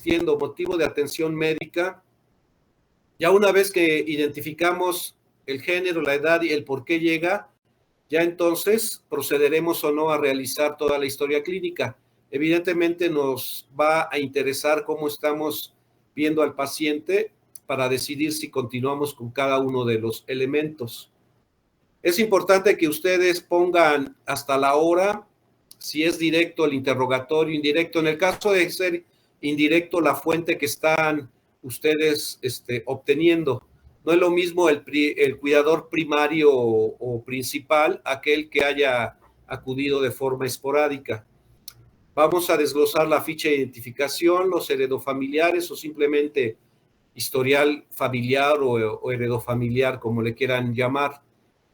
siendo motivo de atención médica, ya una vez que identificamos el género, la edad y el por qué llega, ya entonces procederemos o no a realizar toda la historia clínica. Evidentemente nos va a interesar cómo estamos viendo al paciente para decidir si continuamos con cada uno de los elementos. Es importante que ustedes pongan hasta la hora, si es directo el interrogatorio, indirecto. En el caso de ser indirecto, la fuente que están ustedes obteniendo. No es lo mismo el cuidador primario o principal, aquel que haya acudido de forma esporádica. Vamos a desglosar la ficha de identificación, los heredofamiliares o simplemente historial familiar o heredofamiliar, como le quieran llamar.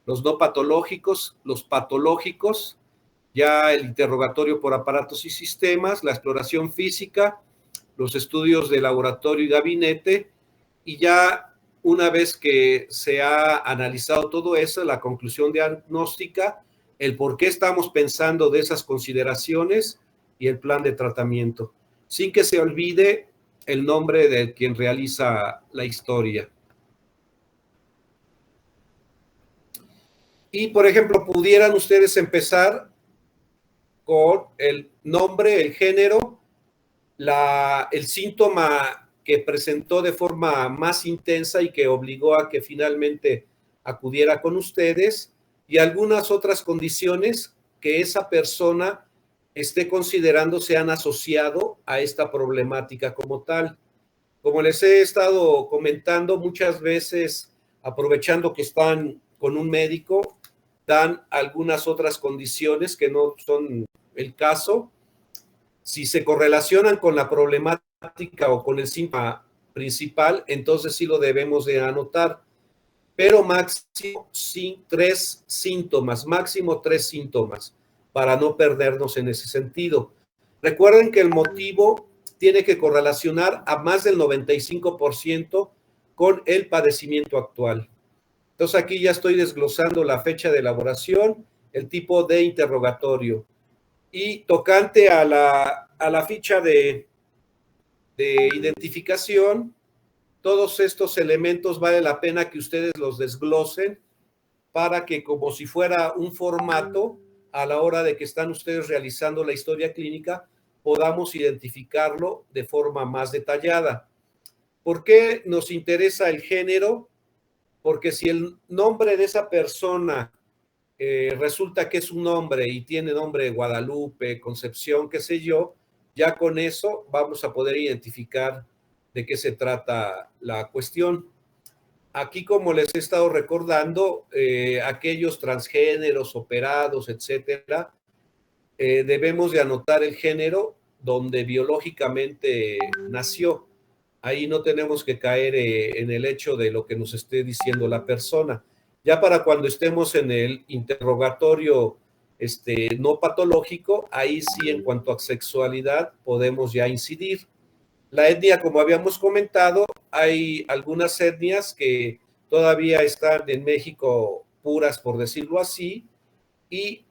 Los no patológicos, los patológicos, ya el interrogatorio por aparatos y sistemas, la exploración física, los estudios de laboratorio y gabinete, y ya una vez que se ha analizado todo eso, la conclusión diagnóstica, el por qué estamos pensando de esas consideraciones y el plan de tratamiento, sin que se olvide el nombre de quien realiza la historia. Y, por ejemplo, pudieran ustedes empezar con el nombre, el género, el síntoma que presentó de forma más intensa y que obligó a que finalmente acudiera con ustedes y algunas otras condiciones que esa persona esté considerando se han asociado a esta problemática como tal. Como les he estado comentando, muchas veces, aprovechando que están con un médico, dan algunas otras condiciones que no son el caso. Si se correlacionan con la problemática o con el síntoma principal, entonces sí lo debemos de anotar. Pero máximo tres síntomas, para no perdernos en ese sentido. Recuerden que el motivo tiene que correlacionar a más del 95% con el padecimiento actual. Entonces aquí ya estoy desglosando la fecha de elaboración, el tipo de interrogatorio. Y tocante a la ficha de identificación, todos estos elementos vale la pena que ustedes los desglosen para que, como si fuera un formato, a la hora de que están ustedes realizando la historia clínica, podamos identificarlo de forma más detallada. ¿Por qué nos interesa el género? Porque si el nombre de esa persona resulta que es un hombre y tiene nombre de Guadalupe, Concepción, qué sé yo, ya con eso vamos a poder identificar de qué se trata la cuestión. Aquí, como les he estado recordando, aquellos transgéneros, operados, etcétera, debemos de anotar el género donde biológicamente nació. Ahí no tenemos que caer en el hecho de lo que nos esté diciendo la persona. Ya para cuando estemos en el interrogatorio no patológico, ahí sí, en cuanto a sexualidad, podemos ya incidir. La etnia, como habíamos comentado, hay algunas etnias que todavía están en México puras, por decirlo así, y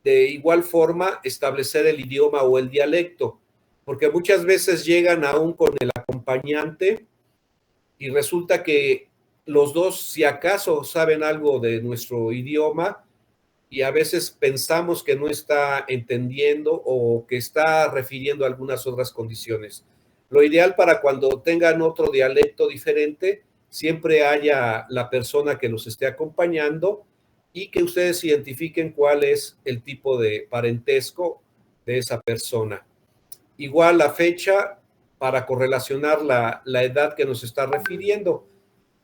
de igual forma establecer el idioma o el dialecto, porque muchas veces llegan aún con el acompañante y resulta que los dos, si acaso, saben algo de nuestro idioma y a veces pensamos que no está entendiendo o que está refiriendo a algunas otras condiciones. Lo ideal para cuando tengan otro dialecto diferente, siempre haya la persona que los esté acompañando y que ustedes identifiquen cuál es el tipo de parentesco de esa persona. Igual la fecha para correlacionar la edad que nos está refiriendo.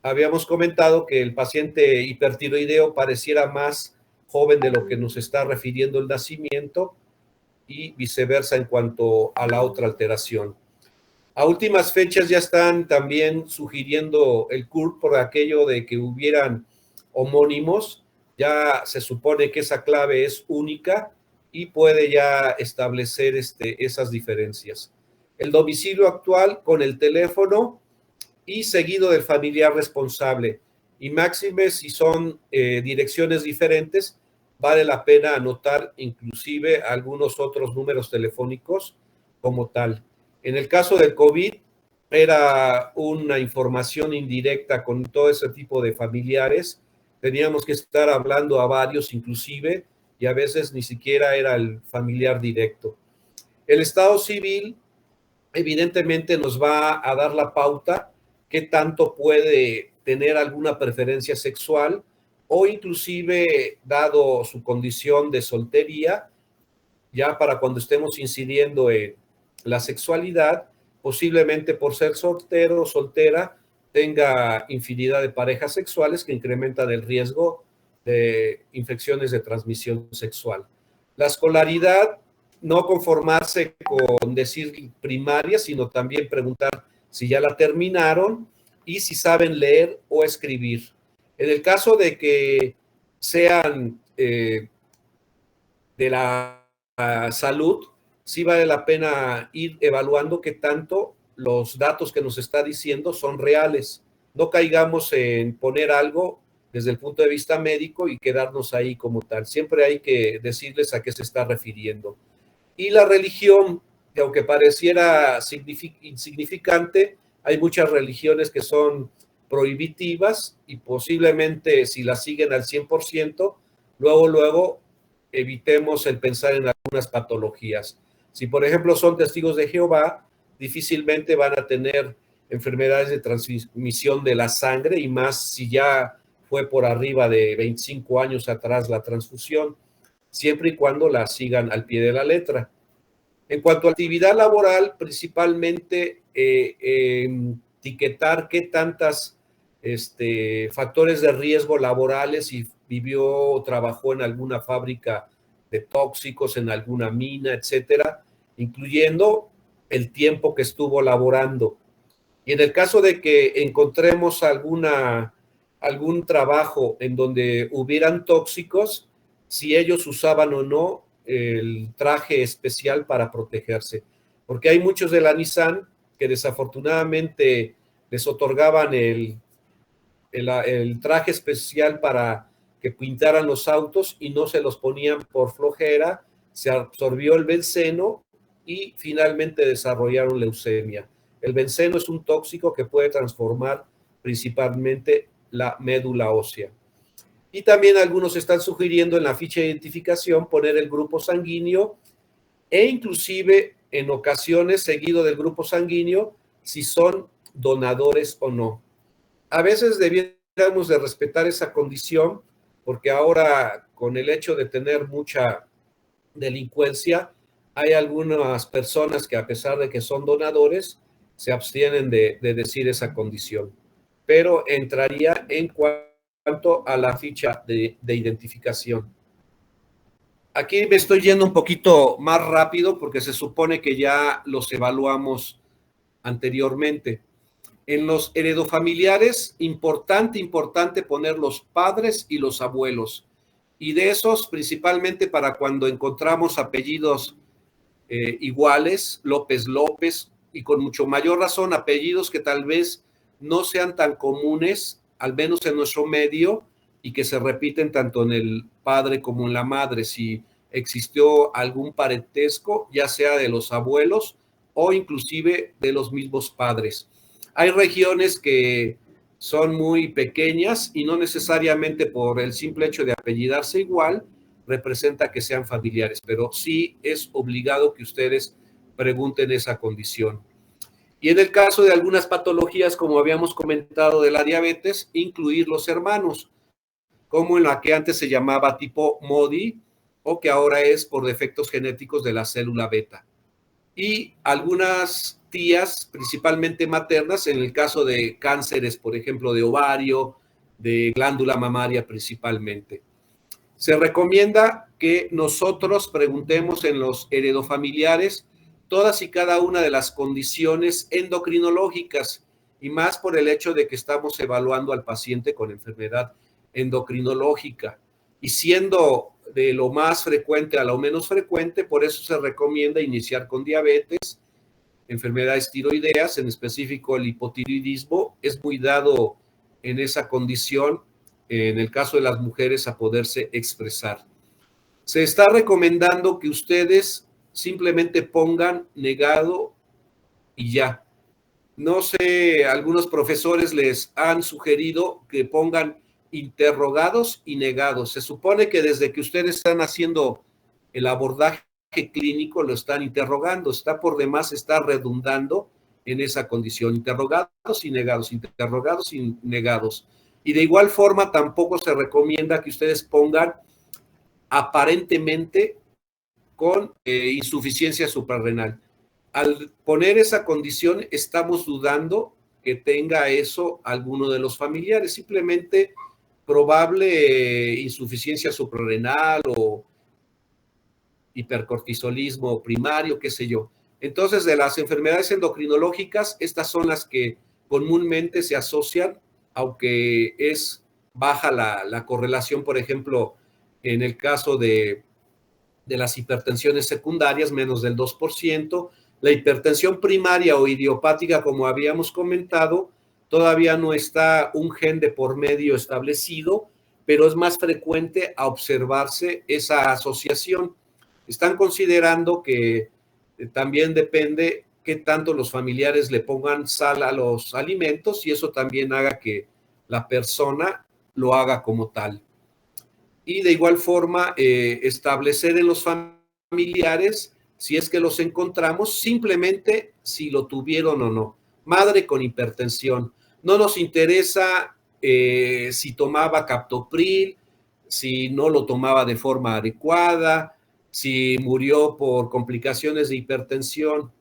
Habíamos comentado que el paciente hipertiroideo pareciera más joven de lo que nos está refiriendo el nacimiento y viceversa en cuanto a la otra alteración. A últimas fechas ya están también sugiriendo el CURP por aquello de que hubieran homónimos. Ya se supone que esa clave es única y puede ya establecer esas diferencias. El domicilio actual con el teléfono y seguido del familiar responsable. Y máxime, si son direcciones diferentes, vale la pena anotar inclusive algunos otros números telefónicos como tal. En el caso del COVID, era una información indirecta con todo ese tipo de familiares. Teníamos que estar hablando a varios inclusive, y a veces ni siquiera era el familiar directo. El estado civil evidentemente nos va a dar la pauta qué tanto puede tener alguna preferencia sexual, o inclusive, dado su condición de soltería, ya para cuando estemos incidiendo en la sexualidad, posiblemente por ser soltero o soltera, tenga infinidad de parejas sexuales que incrementan el riesgo de infecciones de transmisión sexual. La escolaridad, no conformarse con decir primaria, sino también preguntar si ya la terminaron y si saben leer o escribir. En el caso de que sean de la salud, sí vale la pena ir evaluando qué tanto los datos que nos está diciendo son reales. No caigamos en poner algo desde el punto de vista médico y quedarnos ahí como tal. Siempre hay que decirles a qué se está refiriendo. Y la religión, que aunque pareciera insignificante, hay muchas religiones que son prohibitivas y posiblemente si las siguen al 100%, luego evitemos el pensar en algunas patologías. Si, por ejemplo, son testigos de Jehová, difícilmente van a tener enfermedades de transmisión de la sangre, y más si ya fue por arriba de 25 años atrás la transfusión, siempre y cuando la sigan al pie de la letra. En cuanto a actividad laboral, principalmente etiquetar qué tantas factores de riesgo laborales, si vivió o trabajó en alguna fábrica de tóxicos, en alguna mina, etcétera, incluyendo el tiempo que estuvo laborando. Y en el caso de que encontremos algún trabajo en donde hubieran tóxicos, si ellos usaban o no el traje especial para protegerse. Porque hay muchos de la Nissan que desafortunadamente les otorgaban el traje especial para que pintaran los autos y no se los ponían por flojera, se absorbió el benceno y finalmente desarrollaron leucemia. El benceno es un tóxico que puede transformar principalmente la médula ósea. Y también algunos están sugiriendo en la ficha de identificación poner el grupo sanguíneo, e inclusive en ocasiones seguido del grupo sanguíneo si son donadores o no. A veces debiéramos de respetar esa condición, porque ahora con el hecho de tener mucha delincuencia, hay algunas personas que, a pesar de que son donadores, se abstienen de decir esa condición. Pero entraría en cuanto a la ficha de identificación. Aquí me estoy yendo un poquito más rápido porque se supone que ya los evaluamos anteriormente. En los heredofamiliares, importante poner los padres y los abuelos. Y de esos, principalmente para cuando encontramos apellidos iguales, López López, y con mucho mayor razón apellidos que tal vez no sean tan comunes, al menos en nuestro medio, y que se repiten tanto en el padre como en la madre. Si existió algún parentesco, ya sea de los abuelos o inclusive de los mismos padres. Hay regiones que son muy pequeñas y no necesariamente por el simple hecho de apellidarse igual representa que sean familiares, pero sí es obligado que ustedes pregunten esa condición. Y en el caso de algunas patologías, como habíamos comentado de la diabetes, incluir los hermanos, como en la que antes se llamaba tipo MODY o que ahora es por defectos genéticos de la célula beta. Y algunas tías, principalmente maternas, en el caso de cánceres, por ejemplo, de ovario, de glándula mamaria principalmente. Se recomienda que nosotros preguntemos en los heredofamiliares todas y cada una de las condiciones endocrinológicas, y más por el hecho de que estamos evaluando al paciente con enfermedad endocrinológica. Y siendo de lo más frecuente a lo menos frecuente, por eso se recomienda iniciar con diabetes, enfermedades tiroideas, en específico el hipotiroidismo, es muy dado en esa condición, en el caso de las mujeres, a poderse expresar. Se está recomendando que ustedes simplemente pongan negado y ya. No sé, algunos profesores les han sugerido que pongan interrogados y negados. Se supone que desde que ustedes están haciendo el abordaje clínico lo están interrogando, está por demás, está redundando en esa condición, interrogados y negados, interrogados y negados. Y de igual forma tampoco se recomienda que ustedes pongan aparentemente con insuficiencia suprarrenal. Al poner esa condición, estamos dudando que tenga eso alguno de los familiares, simplemente probable insuficiencia suprarrenal o hipercortisolismo primario, qué sé yo. Entonces, de las enfermedades endocrinológicas, estas son las que comúnmente se asocian, aunque es baja la correlación, por ejemplo, en el caso de las hipertensiones secundarias, menos del 2%. La hipertensión primaria o idiopática, como habíamos comentado, todavía no está un gen de por medio establecido, pero es más frecuente a observarse esa asociación. Están considerando que también depende qué tanto los familiares le pongan sal a los alimentos y eso también haga que la persona lo haga como tal. Y de igual forma establecer en los familiares, si es que los encontramos, simplemente si lo tuvieron o no. Madre con hipertensión. No nos interesa si tomaba captopril, si no lo tomaba de forma adecuada, si murió por complicaciones de hipertensión.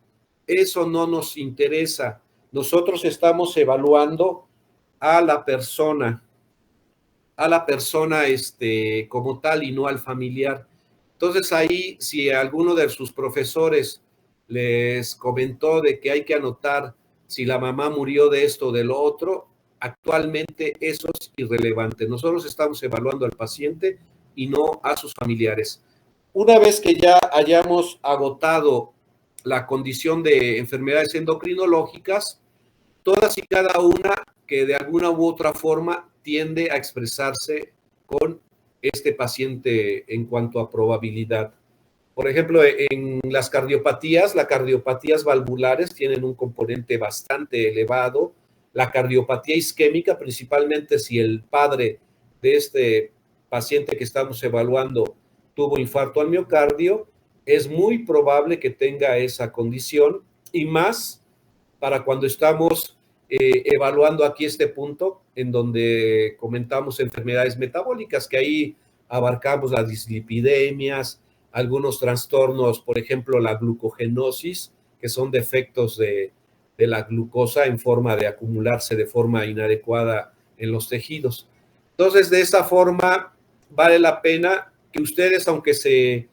Eso no nos interesa. Nosotros estamos evaluando a la persona como tal y no al familiar. Entonces ahí, si alguno de sus profesores les comentó de que hay que anotar si la mamá murió de esto o de lo otro, actualmente eso es irrelevante. Nosotros estamos evaluando al paciente y no a sus familiares. Una vez que ya hayamos agotado la condición de enfermedades endocrinológicas, todas y cada una que de alguna u otra forma tiende a expresarse con este paciente en cuanto a probabilidad. Por ejemplo, en las cardiopatías valvulares tienen un componente bastante elevado. La cardiopatía isquémica, principalmente si el padre de este paciente que estamos evaluando tuvo infarto al miocardio, es muy probable que tenga esa condición y más para cuando estamos evaluando aquí este punto en donde comentamos enfermedades metabólicas, que ahí abarcamos las dislipidemias, algunos trastornos, por ejemplo, la glucogenosis, que son defectos de la glucosa en forma de acumularse de forma inadecuada en los tejidos. Entonces, de esta forma, vale la pena que ustedes, aunque se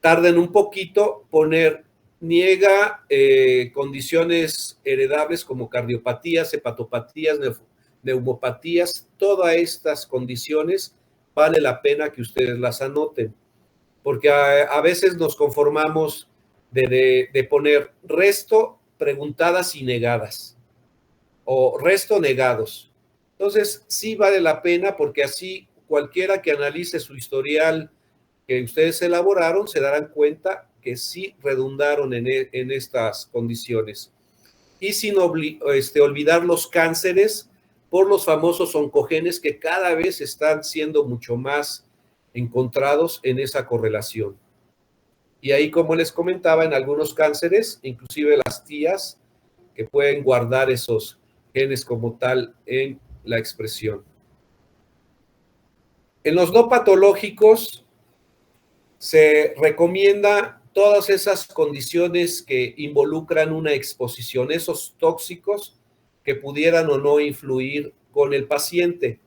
tarden un poquito, poner niega condiciones heredables como cardiopatías, hepatopatías, neumopatías, todas estas condiciones vale la pena que ustedes las anoten, porque a veces nos conformamos de poner resto, preguntadas y negadas, o resto negados. Entonces, sí vale la pena porque así cualquiera que analice su historial que ustedes elaboraron se darán cuenta que sí redundaron en estas condiciones. Y sin olvidar los cánceres por los famosos oncogenes que cada vez están siendo mucho más encontrados en esa correlación. Y ahí, como les comentaba, en algunos cánceres, inclusive las tías que pueden guardar esos genes como tal en la expresión. En los no patológicos, se recomienda todas esas condiciones que involucran una exposición, esos tóxicos que pudieran o no influir con el paciente.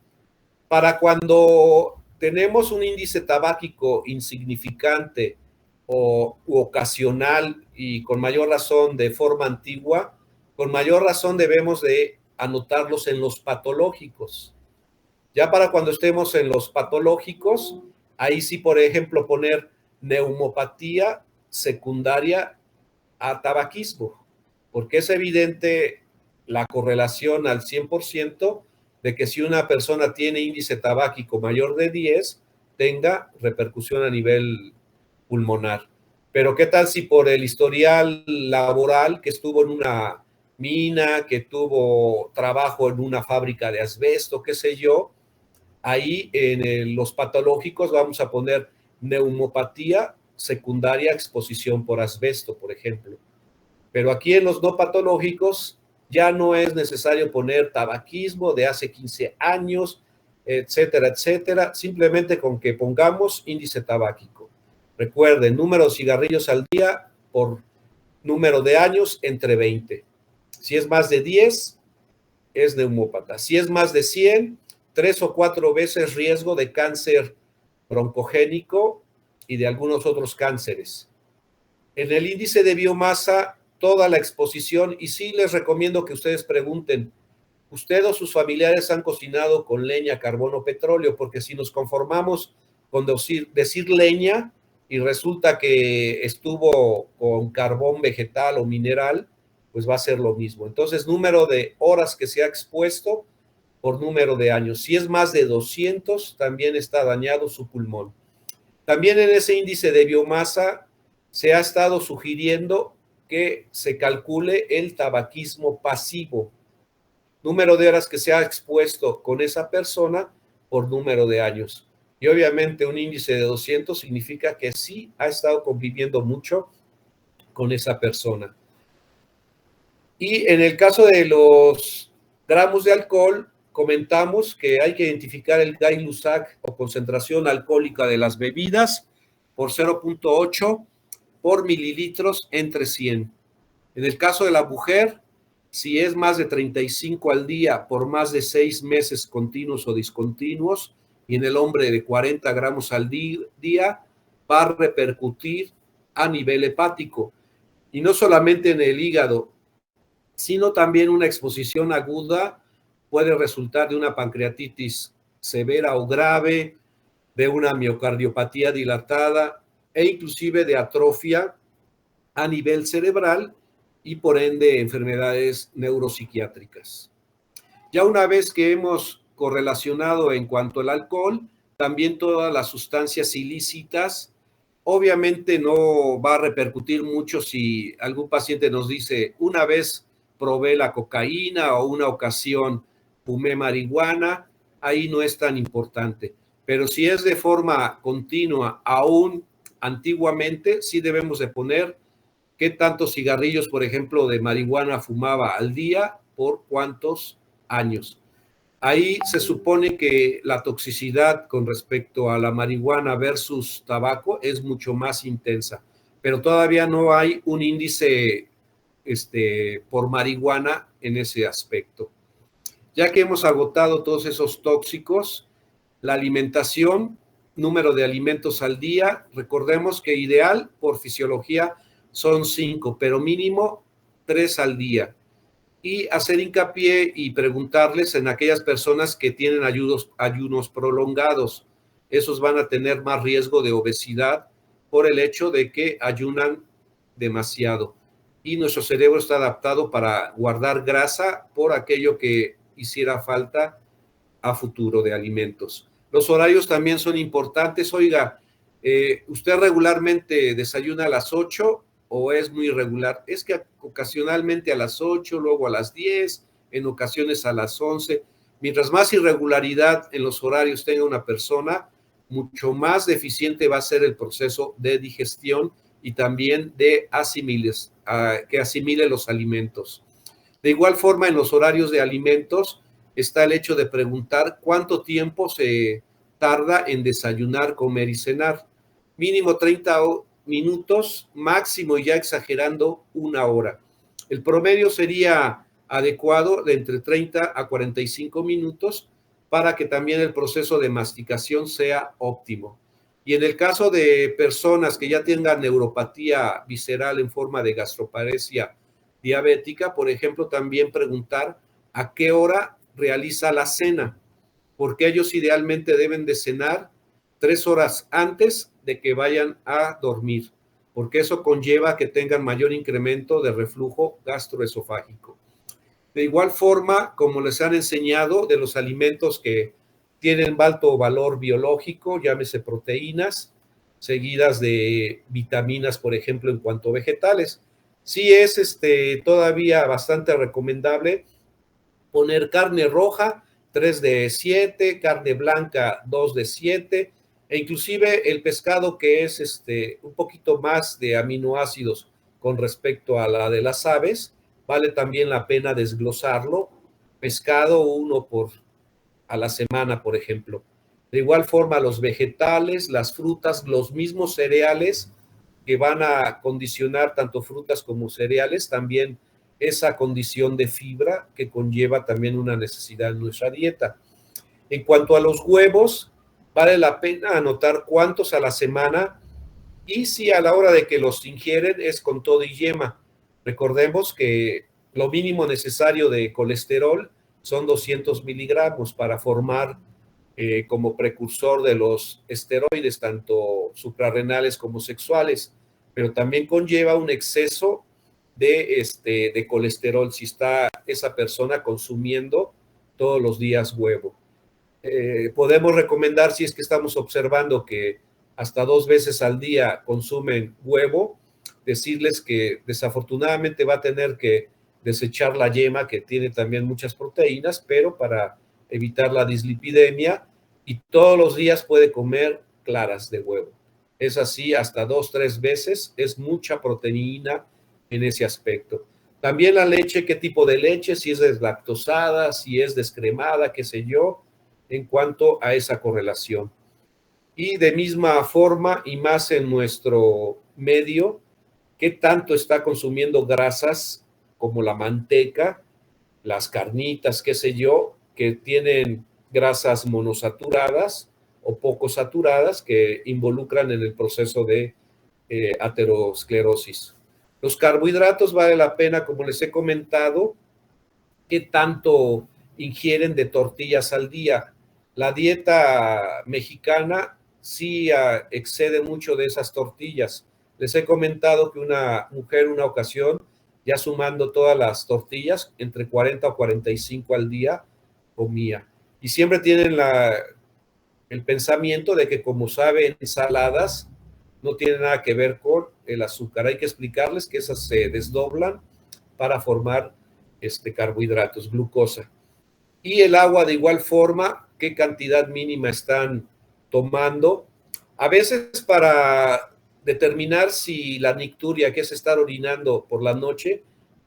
Para cuando tenemos un índice tabáquico insignificante o ocasional y con mayor razón de forma antigua, con mayor razón debemos de anotarlos en los patológicos. Ya para cuando estemos en los patológicos, ahí sí, por ejemplo, poner neumopatía secundaria a tabaquismo, porque es evidente la correlación al 100% de que si una persona tiene índice tabáquico mayor de 10, tenga repercusión a nivel pulmonar. Pero ¿qué tal si por el historial laboral que estuvo en una mina, que tuvo trabajo en una fábrica de asbesto, qué sé yo? Ahí los patológicos vamos a poner neumopatía secundaria, exposición por asbesto, por ejemplo. Pero aquí en los no patológicos ya no es necesario poner tabaquismo de hace 15 años, etcétera, etcétera, simplemente con que pongamos índice tabáquico. Recuerden, número de cigarrillos al día por número de años entre 20. Si es más de 10, es neumópata. Si es más de 100, 3 o 4 veces riesgo de cáncer broncogénico y de algunos otros cánceres. En el índice de biomasa, toda la exposición, y sí les recomiendo que ustedes pregunten, ¿usted o sus familiares han cocinado con leña, carbón o petróleo? Porque si nos conformamos con decir leña y resulta que estuvo con carbón vegetal o mineral, pues va a ser lo mismo. Entonces, número de horas que se ha expuesto por número de años. Si es más de 200, también está dañado su pulmón. También en ese índice de biomasa se ha estado sugiriendo que se calcule el tabaquismo pasivo, número de horas que se ha expuesto con esa persona por número de años. Y obviamente un índice de 200 significa que sí ha estado conviviendo mucho con esa persona. Y en el caso de los gramos de alcohol, comentamos que hay que identificar el Gay-Lussac o concentración alcohólica de las bebidas por 0.8 por mililitros entre 100. En el caso de la mujer, si es más de 35 al día por más de 6 meses continuos o discontinuos, y en el hombre de 40 gramos al día, va a repercutir a nivel hepático. Y no solamente en el hígado, sino también una exposición aguda puede resultar de una pancreatitis severa o grave, de una miocardiopatía dilatada e inclusive de atrofia a nivel cerebral y por ende enfermedades neuropsiquiátricas. Ya una vez que hemos correlacionado en cuanto al alcohol, también todas las sustancias ilícitas, obviamente no va a repercutir mucho si algún paciente nos dice, una vez probé la cocaína o una ocasión fumé marihuana, ahí no es tan importante. Pero si es de forma continua, aún antiguamente, sí debemos de poner qué tantos cigarrillos, por ejemplo, de marihuana fumaba al día, por cuántos años. Ahí se supone que la toxicidad con respecto a la marihuana versus tabaco es mucho más intensa, pero todavía no hay un índice por marihuana en ese aspecto. Ya que hemos agotado todos esos tóxicos, la alimentación, número de alimentos al día, recordemos que ideal por fisiología son 5, pero mínimo 3 al día. Y hacer hincapié y preguntarles en aquellas personas que tienen ayunos prolongados. Esos van a tener más riesgo de obesidad por el hecho de que ayunan demasiado. Y nuestro cerebro está adaptado para guardar grasa por aquello que hiciera falta a futuro de alimentos. Los horarios también son importantes. Oiga, ¿usted regularmente desayuna a las 8 o es muy irregular? Es que ocasionalmente a las 8, luego a las 10, en ocasiones a las 11. Mientras más irregularidad en los horarios tenga una persona, mucho más deficiente va a ser el proceso de digestión y también de que asimile los alimentos. De igual forma, en los horarios de alimentos está el hecho de preguntar cuánto tiempo se tarda en desayunar, comer y cenar. Mínimo 30 minutos, máximo ya exagerando 1 hora. El promedio sería adecuado de entre 30 a 45 minutos para que también el proceso de masticación sea óptimo. Y en el caso de personas que ya tengan neuropatía visceral en forma de gastroparesia diabética, por ejemplo, también preguntar a qué hora realiza la cena, porque ellos idealmente deben de cenar 3 horas antes de que vayan a dormir, porque eso conlleva que tengan mayor incremento de reflujo gastroesofágico. De igual forma, como les han enseñado, de los alimentos que tienen alto valor biológico, llámese proteínas, seguidas de vitaminas, por ejemplo, en cuanto a vegetales. Sí es todavía bastante recomendable poner carne roja 3 de 7, carne blanca 2 de 7, e inclusive el pescado que es un poquito más de aminoácidos con respecto a la de las aves, vale también la pena desglosarlo. Pescado uno a la semana, por ejemplo. De igual forma, los vegetales, las frutas, los mismos cereales que van a condicionar tanto frutas como cereales, también esa condición de fibra que conlleva también una necesidad en nuestra dieta. En cuanto a los huevos, vale la pena anotar cuántos a la semana y si a la hora de que los ingieren es con todo y yema. Recordemos que lo mínimo necesario de colesterol son 200 miligramos para formar como precursor de los esteroides, tanto suprarrenales como sexuales, pero también conlleva un exceso de colesterol si está esa persona consumiendo todos los días huevo. Podemos recomendar, si es que estamos observando que hasta 2 veces al día consumen huevo, decirles que desafortunadamente va a tener que desechar la yema, que tiene también muchas proteínas, pero para evitar la dislipidemia, y todos los días puede comer claras de huevo. Es así, hasta 2, 3 veces, es mucha proteína en ese aspecto. También la leche, qué tipo de leche, si es deslactosada, si es descremada, qué sé yo, en cuanto a esa correlación. Y de misma forma, y más en nuestro medio, qué tanto está consumiendo grasas como la manteca, las carnitas, qué sé yo, que tienen grasas monosaturadas o poco saturadas que involucran en el proceso de aterosclerosis. Los carbohidratos vale la pena, como les he comentado, qué tanto ingieren de tortillas al día. La dieta mexicana sí excede mucho de esas tortillas. Les he comentado que una mujer una ocasión, ya sumando todas las tortillas, entre 40 o 45 al día comía. Y siempre tienen el pensamiento de que como saben saladas, no tiene nada que ver con el azúcar. Hay que explicarles que esas se desdoblan para formar carbohidratos, glucosa. Y el agua de igual forma, qué cantidad mínima están tomando. A veces para determinar si la nicturia, que es estar orinando por la noche,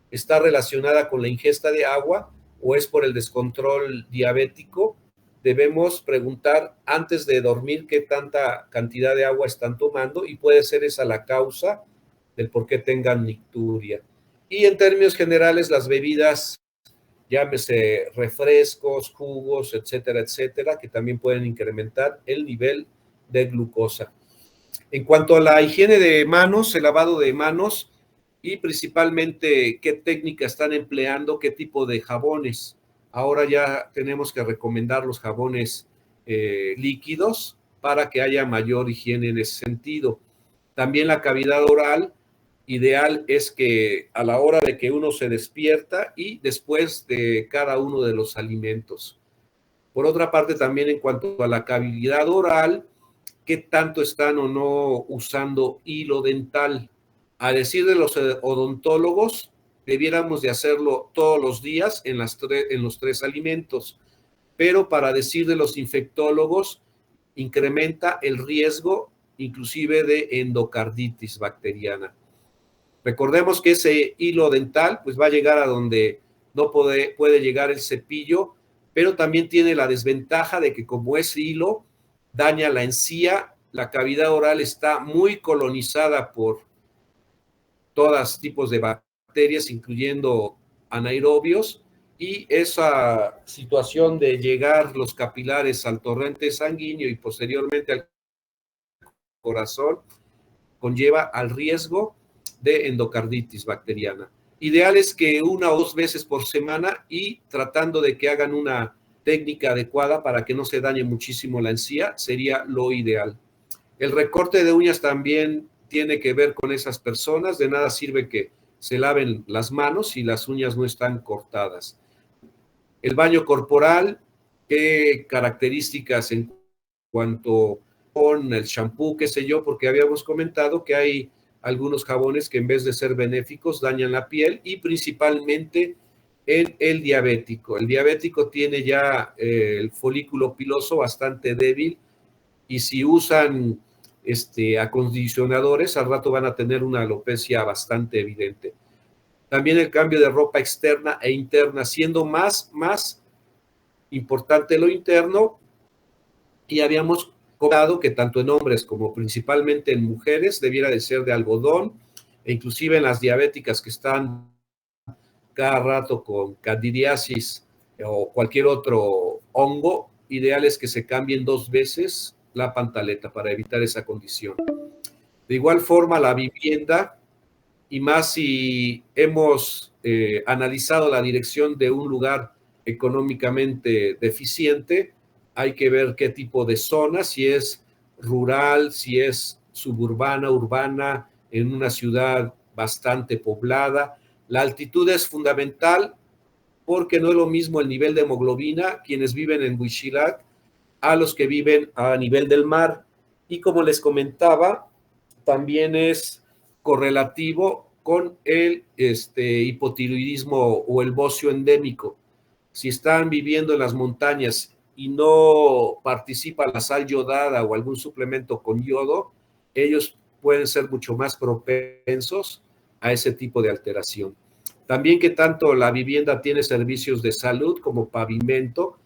está relacionada con la ingesta de agua o es por el descontrol diabético, debemos preguntar antes de dormir qué tanta cantidad de agua están tomando y puede ser esa la causa del por qué tengan nicturia. Y en términos generales, las bebidas, llámese refrescos, jugos, etcétera, etcétera, que también pueden incrementar el nivel de glucosa. En cuanto a la higiene de manos, el lavado de manos y principalmente qué técnica están empleando, qué tipo de jabones. Ahora ya tenemos que recomendar los jabones líquidos para que haya mayor higiene en ese sentido. También la cavidad oral, ideal es que a la hora de que uno se despierta y después de cada uno de los alimentos. Por otra parte, también en cuanto a la cavidad oral, qué tanto están o no usando hilo dental. A decir de los odontólogos, debiéramos de hacerlo todos los días en los 3 alimentos, pero para decir de los infectólogos, incrementa el riesgo inclusive de endocarditis bacteriana. Recordemos que ese hilo dental pues va a llegar a donde no puede llegar el cepillo, pero también tiene la desventaja de que como ese hilo daña la encía, la cavidad oral está muy colonizada por todos tipos de bacterias, incluyendo anaerobios, y esa situación de llegar los capilares al torrente sanguíneo y posteriormente al corazón conlleva al riesgo de endocarditis bacteriana. Ideal es que 1 o 2 veces por semana y tratando de que hagan una técnica adecuada para que no se dañe muchísimo la encía, sería lo ideal. El recorte de uñas también tiene que ver con esas personas. De nada sirve que se laven las manos si las uñas no están cortadas. El baño corporal, ¿qué características en cuanto el shampoo, qué sé yo, porque habíamos comentado que hay algunos jabones que en vez de ser benéficos dañan la piel, y principalmente el diabético. El diabético tiene ya el folículo piloso bastante débil, y si usan acondicionadores, al rato van a tener una alopecia bastante evidente. También el cambio de ropa externa e interna, siendo más importante lo interno, y habíamos comentado que tanto en hombres como principalmente en mujeres debiera de ser de algodón, e inclusive en las diabéticas que están cada rato con candidiasis o cualquier otro hongo, ideal es que se cambien 2 veces la pantaleta para evitar esa condición. De igual forma, la vivienda, y más si hemos analizado la dirección de un lugar económicamente deficiente, hay que ver qué tipo de zona, si es rural, si es suburbana, urbana, en una ciudad bastante poblada. La altitud es fundamental, porque no es lo mismo el nivel de hemoglobina quienes viven en Huixquilac a los que viven a nivel del mar. Y como les comentaba, también es correlativo con el hipotiroidismo o el bocio endémico. Si están viviendo en las montañas y no participa la sal yodada o algún suplemento con yodo, ellos pueden ser mucho más propensos a ese tipo de alteración. También que tanto la vivienda tiene servicios de salud como pavimento,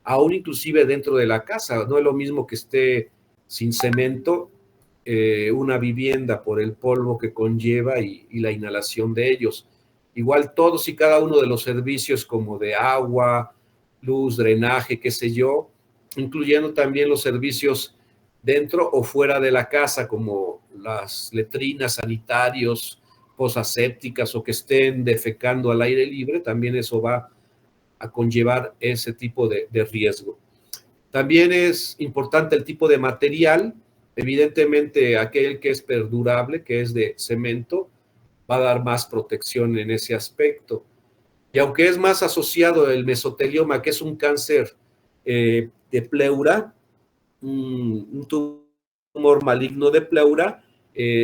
aún inclusive dentro de la casa. No es lo mismo que esté sin cemento una vivienda por el polvo que conlleva y la inhalación de ellos. Igual todos y cada uno de los servicios como de agua, luz, drenaje, qué sé yo, incluyendo también los servicios dentro o fuera de la casa, como las letrinas, sanitarios, fosas sépticas, o que estén defecando al aire libre, también eso va a conllevar ese tipo de riesgo. También es importante el tipo de material. Evidentemente, aquel que es perdurable, que es de cemento, va a dar más protección en ese aspecto. Y aunque es más asociado el mesotelioma, que es un cáncer de pleura, un tumor maligno de pleura,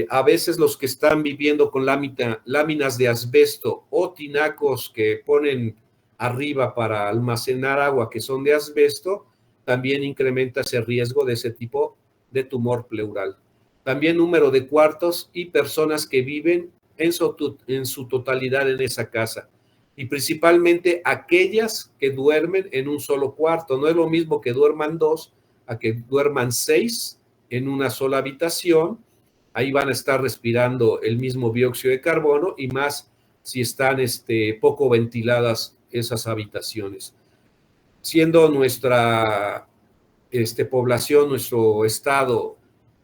a veces los que están viviendo con láminas de asbesto o tinacos que ponen arriba para almacenar agua, que son de asbesto, también incrementa ese riesgo de ese tipo de tumor pleural. También número de cuartos y personas que viven en su totalidad en esa casa, y principalmente aquellas que duermen en un solo cuarto. No es lo mismo que duerman 2 a que duerman 6 en una sola habitación. Ahí van a estar respirando el mismo dióxido de carbono, y más si están poco ventiladas esas habitaciones. Siendo nuestra población, nuestro estado,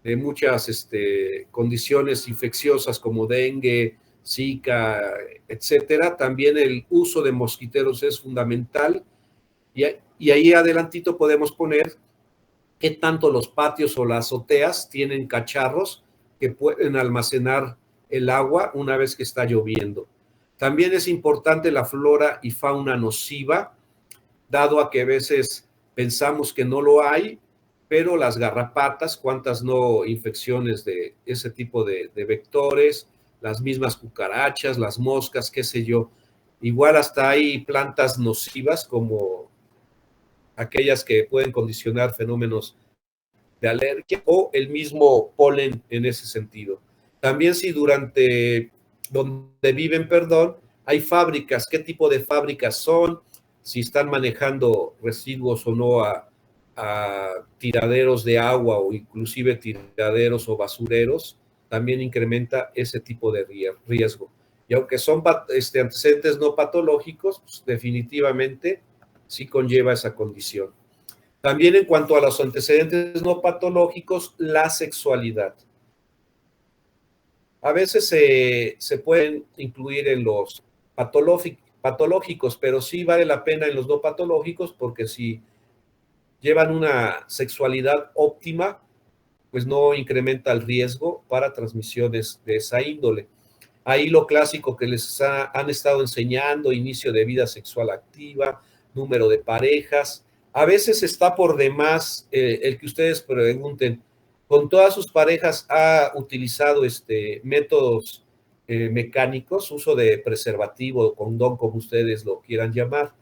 de muchas condiciones infecciosas como dengue, Zika, etcétera, también el uso de mosquiteros es fundamental. Y ahí adelantito podemos poner qué tanto los patios o las azoteas tienen cacharros que pueden almacenar el agua una vez que está lloviendo. También es importante la flora y fauna nociva, dado a que a veces pensamos que no lo hay, pero las garrapatas, cuántas no infecciones de ese tipo de vectores, las mismas cucarachas, las moscas, qué sé yo. Igual hasta hay plantas nocivas como aquellas que pueden condicionar fenómenos de alergia o el mismo polen en ese sentido. También si durante donde viven, perdón, hay fábricas, qué tipo de fábricas son, si están manejando residuos o no a tiraderos de agua o inclusive tiraderos o basureros, también incrementa ese tipo de riesgo. Y aunque son antecedentes no patológicos, pues definitivamente sí conlleva esa condición. También en cuanto a los antecedentes no patológicos, la sexualidad. A veces se pueden incluir en los patológicos, pero sí vale la pena en los no patológicos, porque si llevan una sexualidad óptima, pues no incrementa el riesgo para transmisiones de esa índole. Ahí lo clásico que les han estado enseñando: inicio de vida sexual activa, número de parejas. A veces está por demás el que ustedes pregunten, con todas sus parejas ha utilizado métodos mecánicos, uso de preservativo, condón, como ustedes lo quieran llamar,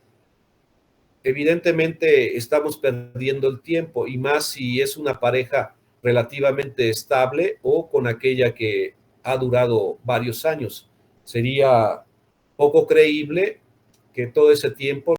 evidentemente estamos perdiendo el tiempo, y más si es una pareja relativamente estable o con aquella que ha durado varios años. Sería poco creíble que todo ese tiempo